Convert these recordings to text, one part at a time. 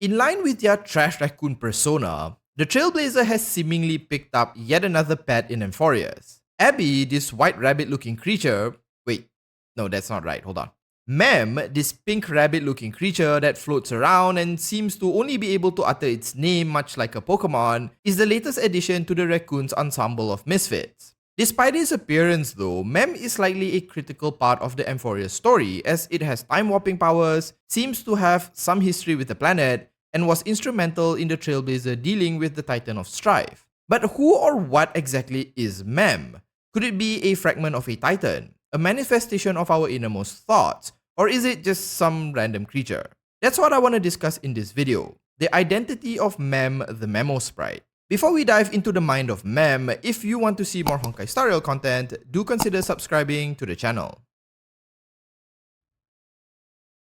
In line with their trash raccoon persona, the trailblazer has seemingly picked up yet another pet in amphoreus. Abby, this white rabbit looking creature. Wait, no, that's not right, hold on. Mem, this pink rabbit looking creature that floats around and seems to only be able to utter its name much like a Pokemon, is the latest addition to the raccoon's ensemble of misfits. Despite its appearance though, Mem is likely a critical part of the amphoreus story as it has time warping powers, seems to have some history with the planet, and was instrumental in the trailblazer dealing with the Titan of Strife. But who or what exactly is Mem? Could it be a fragment of a Titan, a manifestation of our innermost thoughts, or is it just some random creature? That's what I want to discuss in this video, the identity of Mem the Memosprite. Before we dive into the mind of Mem, if you want to see more Honkai Star Rail content, do consider subscribing to the channel.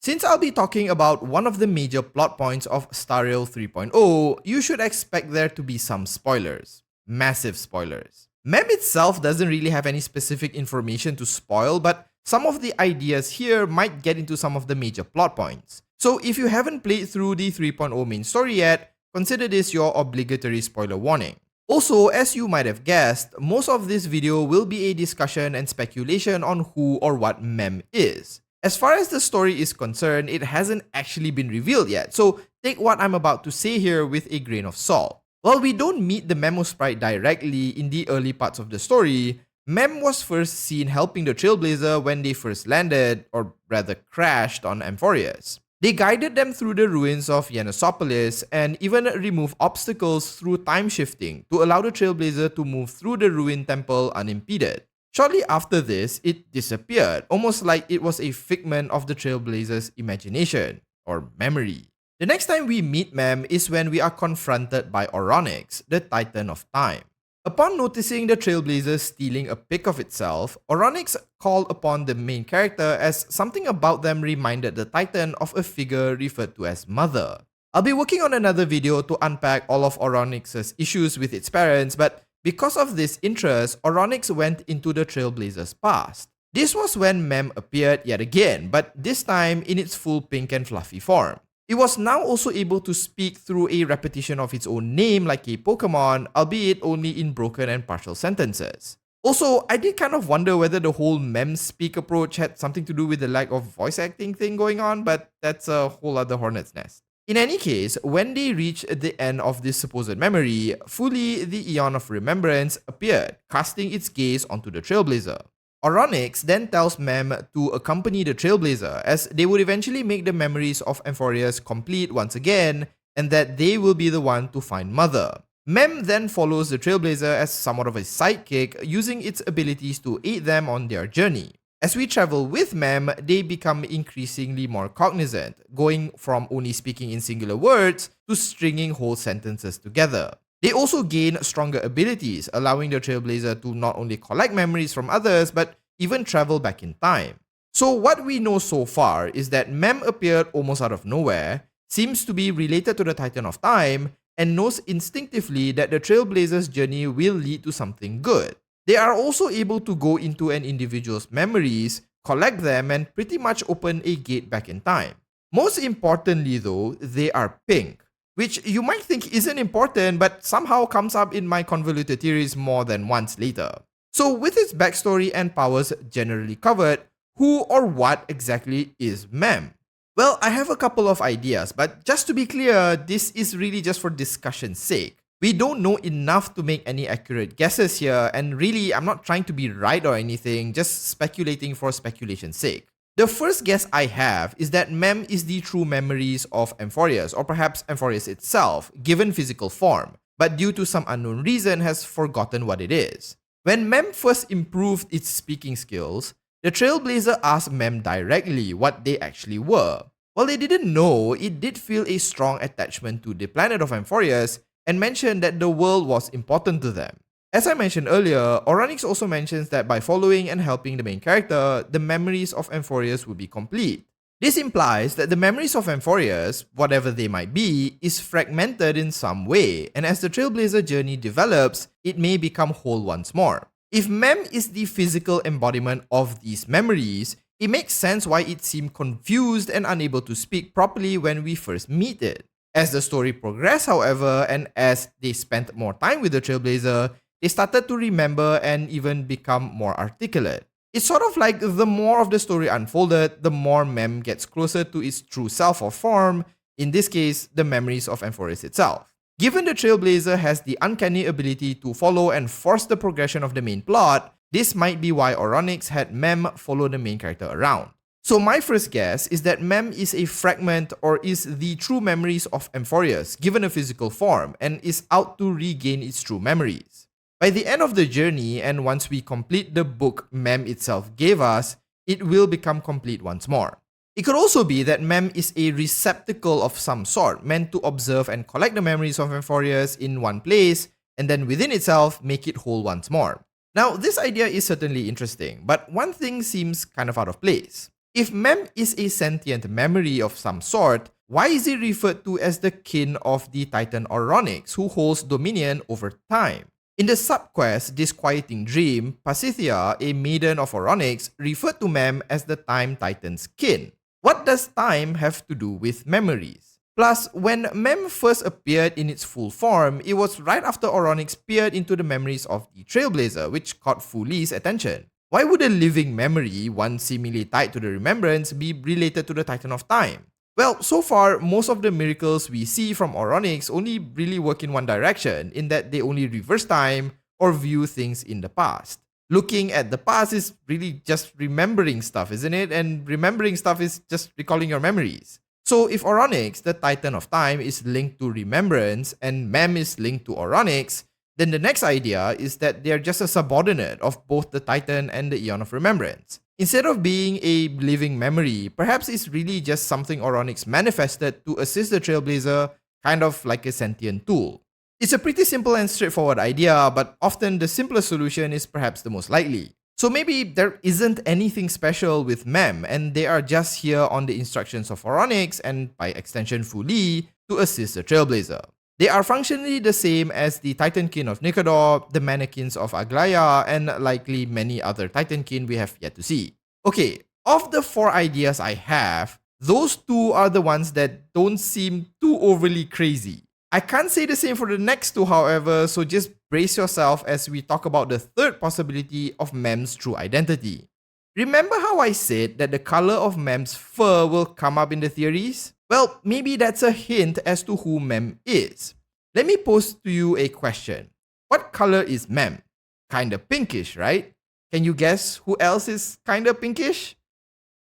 Since I'll be talking about one of the major plot points of Star Rail 3.0, you should expect there to be some spoilers. Massive spoilers. Mem itself doesn't really have any specific information to spoil, but some of the ideas here might get into some of the major plot points. So if you haven't played through the 3.0 main story yet, consider this your obligatory spoiler warning. Also, as you might have guessed, most of this video will be a discussion and speculation on who or what Mem is. As far as the story is concerned, it hasn't actually been revealed yet, so take what I'm about to say here with a grain of salt. While we don't meet the Memosprite directly in the early parts of the story, Mem was first seen helping the Trailblazer when they first landed, or rather crashed, on amphoreus. They guided them through the ruins of Yanosopolis and even removed obstacles through time shifting to allow the Trailblazer to move through the ruined temple unimpeded. Shortly after this, it disappeared, almost like it was a figment of the Trailblazer's imagination, or memory. The next time we meet Mem is when we are confronted by Oronyx, the Titan of Time. Upon noticing the Trailblazer stealing a pic of itself, Oronyx called upon the main character as something about them reminded the Titan of a figure referred to as Mother. I'll be working on another video to unpack all of Oronyx's issues with its parents, but because of this interest, Oronyx went into the Trailblazer's past. This was when Mem appeared yet again, but this time in its full pink and fluffy form. It was now also able to speak through a repetition of its own name like a Pokemon, albeit only in broken and partial sentences. Also, I did kind of wonder whether the whole Mem speak approach had something to do with the lack of voice acting thing going on, but that's a whole other hornet's nest. In any case, when they reached the end of this supposed memory, fully the Aeon of Remembrance appeared, casting its gaze onto the Trailblazer. Oronyx then tells Mem to accompany the Trailblazer as they would eventually make the memories of amphoreus complete once again, and that they will be the one to find Mother. Mem then follows the Trailblazer as somewhat of a sidekick, using its abilities to aid them on their journey. As we travel with Mem, they become increasingly more cognizant, going from only speaking in singular words to stringing whole sentences together. They also gain stronger abilities, allowing the Trailblazer to not only collect memories from others, but even travel back in time. So what we know so far is that Mem appeared almost out of nowhere, seems to be related to the Titan of Time, and knows instinctively that the Trailblazer's journey will lead to something good. They are also able to go into an individual's memories, collect them, and pretty much open a gate back in time. Most importantly though, they are pink, which you might think isn't important but somehow comes up in my convoluted theories more than once later. So with its backstory and powers generally covered, who or what exactly is Mem? Well, I have a couple of ideas, but just to be clear, this is really just for discussion's sake. We don't know enough to make any accurate guesses here, and really, I'm not trying to be right or anything, just speculating for speculation's sake. The first guess I have is that Mem is the true memories of amphoreus, or perhaps amphoreus itself, given physical form, but due to some unknown reason has forgotten what it is. When Mem first improved its speaking skills, the Trailblazer asked Mem directly what they actually were. While they didn't know, it did feel a strong attachment to the planet of amphoreus, and mentioned that the world was important to them. As I mentioned earlier, Oronyx also mentions that by following and helping the main character, the memories of amphoreus will be complete. This implies that the memories of amphoreus, whatever they might be, is fragmented in some way, and as the Trailblazer journey develops, it may become whole once more. If Mem is the physical embodiment of these memories, it makes sense why it seemed confused and unable to speak properly when we first meet it. As the story progressed, however, and as they spent more time with the trailblazer, they started to remember and even become more articulate. It's sort of like the more of the story unfolded, the more Mem gets closer to its true self or form, in this case, the memories of amphoreus itself. Given the trailblazer has the uncanny ability to follow and force the progression of the main plot, this might be why Oronyx had Mem follow the main character around. So my first guess is that Mem is a fragment or is the true memories of amphoreus given a physical form and is out to regain its true memories. By the end of the journey and once we complete the book Mem itself gave us, it will become complete once more. It could also be that Mem is a receptacle of some sort meant to observe and collect the memories of amphoreus in one place and then within itself make it whole once more. Now this idea is certainly interesting, but one thing seems kind of out of place. If Mem is a sentient memory of some sort, why is it referred to as the kin of the Titan Oronyx who holds dominion over time? In the subquest Disquieting Dream, Pasithia, a maiden of Oronyx, referred to Mem as the Time Titan's kin. What does time have to do with memories? Plus, when Mem first appeared in its full form, it was right after Oronyx peered into the memories of the Trailblazer, which caught Fu Li's attention. Why would a living memory, one seemingly tied to the remembrance, be related to the Titan of Time? Well, so far, most of the miracles we see from Oronyx only really work in one direction, in that they only reverse time or view things in the past. Looking at the past is really just remembering stuff, isn't it? And remembering stuff is just recalling your memories. So if Oronyx, the Titan of Time, is linked to remembrance and Mem is linked to Oronyx, then the next idea is that they are just a subordinate of both the Titan and the Aeon of Remembrance. Instead of being a living memory, perhaps it's really just something Oronyx manifested to assist the Trailblazer, kind of like a sentient tool. It's a pretty simple and straightforward idea, but often the simplest solution is perhaps the most likely. So maybe there isn't anything special with Mem, and they are just here on the instructions of Oronyx and by extension Fu Li to assist the Trailblazer. They are functionally the same as the Titankin of Nicodor, the mannequins of Aglaya, and likely many other Titankin we have yet to see. Okay, of the 4 ideas I have, those 2 are the ones that don't seem too overly crazy. I can't say the same for the next 2, however, so just brace yourself as we talk about the third possibility of Mem's true identity. Remember how I said that the color of Mem's fur will come up in the theories? Well, maybe that's a hint as to who Mem is. Let me pose to you a question. What color is Mem? Kinda pinkish, right? Can you guess who else is kinda pinkish?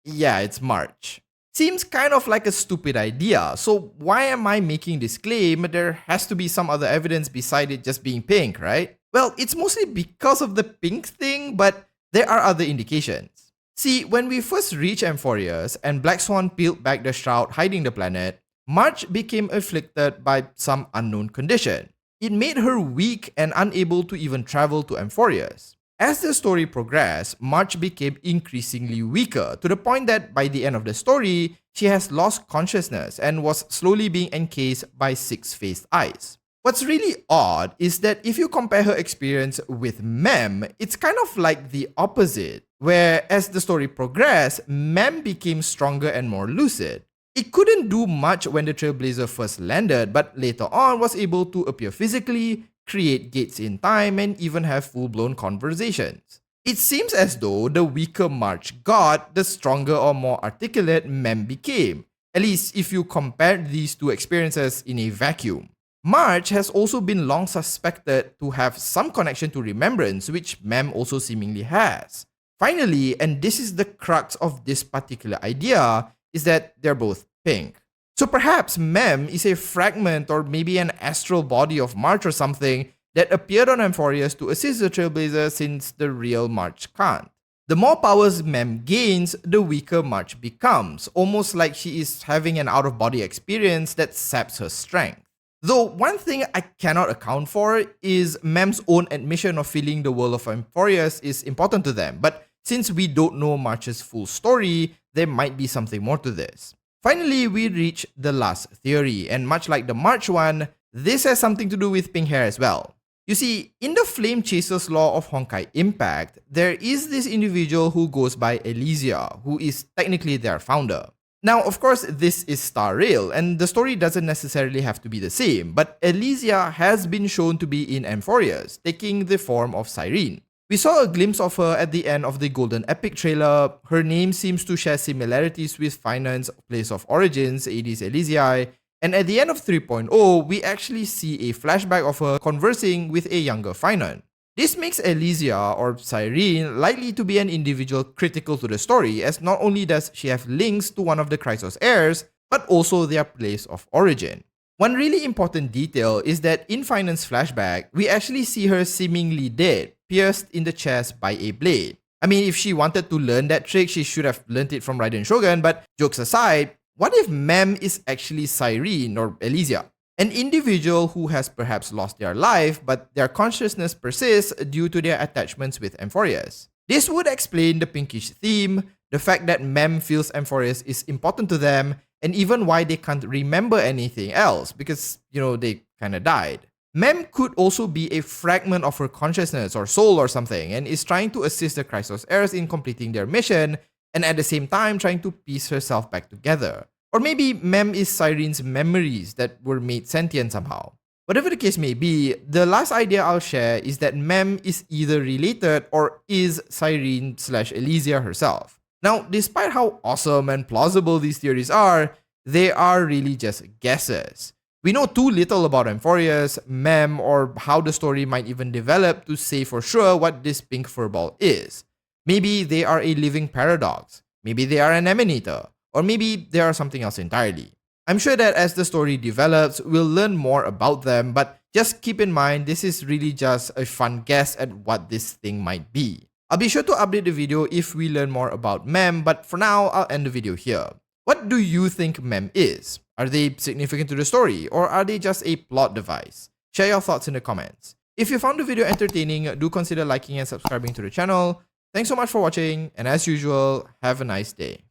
Yeah, it's March. Seems kind of like a stupid idea, so why am I making this claim? There has to be some other evidence beside it just being pink, right? Well, it's mostly because of the pink thing, but there are other indications. See, when we first reached amphoreus and Black Swan peeled back the shroud hiding the planet, March became afflicted by some unknown condition. It made her weak and unable to even travel to amphoreus. As the story progressed, March became increasingly weaker to the point that by the end of the story, she has lost consciousness and was slowly being encased by 6-faced eyes. What's really odd is that if you compare her experience with Mem, it's kind of like the opposite, where as the story progressed, Mem became stronger and more lucid. It couldn't do much when the Trailblazer first landed, but later on was able to appear physically, create gates in time, and even have full-blown conversations. It seems as though the weaker March got, the stronger or more articulate Mem became, at least if you compare these 2 experiences in a vacuum. March has also been long suspected to have some connection to remembrance, which Mem also seemingly has. Finally, and this is the crux of this particular idea, is that they're both pink. So perhaps Mem is a fragment or maybe an astral body of March or something that appeared on amphoreus to assist the Trailblazer since the real March can't. The more powers Mem gains, the weaker March becomes, almost like she is having an out-of-body experience that saps her strength. Though one thing I cannot account for is Mem's own admission of feeling the world of amphoreus is important to them, but since we don't know March's full story, there might be something more to this. Finally, we reach the last theory, and much like the March one, this has something to do with pink hair as well. You see, in the Flame Chaser's law of Honkai Impact, there is this individual who goes by Elisia, who is technically their founder. Now, of course, this is Star Rail, and the story doesn't necessarily have to be the same, but Elisia has been shown to be in amphoreus, taking the form of Cyrene. We saw a glimpse of her at the end of the Golden Epic trailer. Her name seems to share similarities with Finance's place of origins, Aedes Elisiae, and at the end of 3.0, we actually see a flashback of her conversing with a younger Finan. This makes Elisia, or Cyrene, likely to be an individual critical to the story, as not only does she have links to one of the Chrysos heirs, but also their place of origin. One really important detail is that in Finance's flashback, we actually see her seemingly dead, pierced in the chest by a blade. I mean, if she wanted to learn that trick, she should have learned it from Raiden Shogun, but jokes aside, what if Mem is actually Cyrene or Elisia? An individual who has perhaps lost their life, but their consciousness persists due to their attachments with amphoreus. This would explain the pinkish theme, the fact that Mem feels amphoreus is important to them, and even why they can't remember anything else because, they kinda died. Mem could also be a fragment of her consciousness or soul or something and is trying to assist the Chrysos heirs in completing their mission and at the same time trying to piece herself back together. Or maybe Mem is Cyrene's memories that were made sentient somehow. Whatever the case may be, the last idea I'll share is that Mem is either related or is Cyrene/Elisia herself. Now, despite how awesome and plausible these theories are, they are really just guesses. We know too little about amphoreus, Mem, or how the story might even develop to say for sure what this pink furball is. Maybe they are a living paradox. Maybe they are an emanator. Or maybe they are something else entirely. I'm sure that as the story develops, we'll learn more about them, but just keep in mind this is really just a fun guess at what this thing might be. I'll be sure to update the video if we learn more about Mem, but for now, I'll end the video here. What do you think Mem is? Are they significant to the story, or are they just a plot device? Share your thoughts in the comments. If you found the video entertaining, do consider liking and subscribing to the channel. Thanks so much for watching, and as usual, have a nice day.